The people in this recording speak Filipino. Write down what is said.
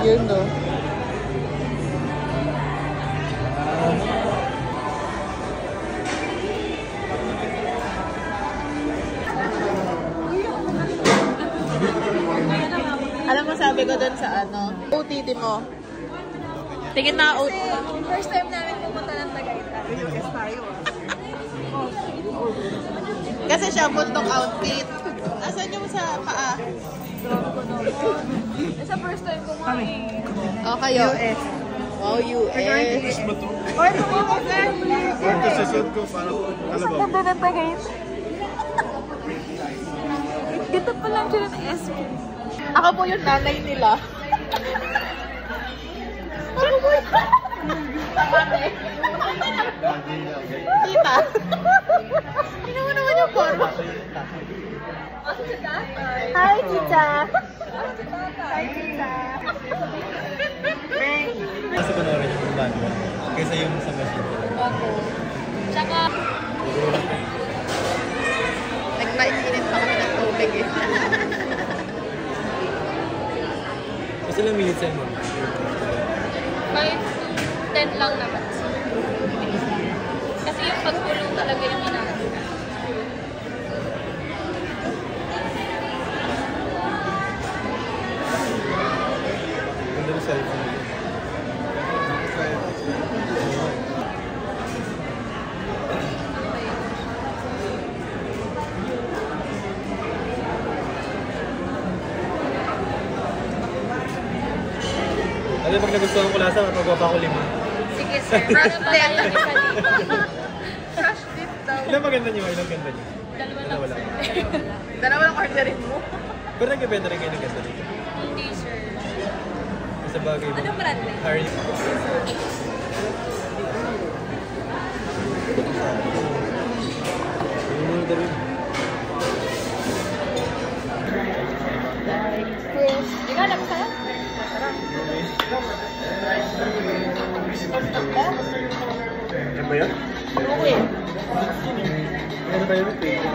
Yun, no? Alam mo, sabi ko dun sa ano, OTT mo. Tingin na OTT. First time namin pumunta ng Tagaytay. US tayo. Kasi siya, bundok outfit. Asan yung sa paa? Sa first time ko kami. O, kayo. US. Wow, US. Or tumawag na. Or kasasod ko, parang kalabaw. Ganda ng Tagaytay. Dito pa lang sila ng SP. Ako po yung nanay nila. Ako po yung nanay. Tita. Hindi mo naman yung forma. Hi, tita. Hi, tita. Kasi panoorin yung banda kaysa yung sa machine. Ako. Tsaka, Nagpainit pa kami ng tubig eh. Kasi lang minutes yan mo. 5 to 10 lang naman. Kasi yung pagkulong talaga yung inaano. Ganda yung cellphone. Ano pag nagustuhan ko lasa, magpagawa pa ako 5. Sige, sir. Para ba tayo isa dito? Crush dip daw. Ilang maganda niyo? Ilang ganda niyo? Dalawa lang, sir. Dalawa lang orderin mo. Pero nagbibenta rin kayo ng ganda dito. Hindi, sir. Sa bagay mo. Anong brand name? Harry. Ikaw, alam mo sa'yo? Ano ba yan? Okay. Ano ba yun? Pigo.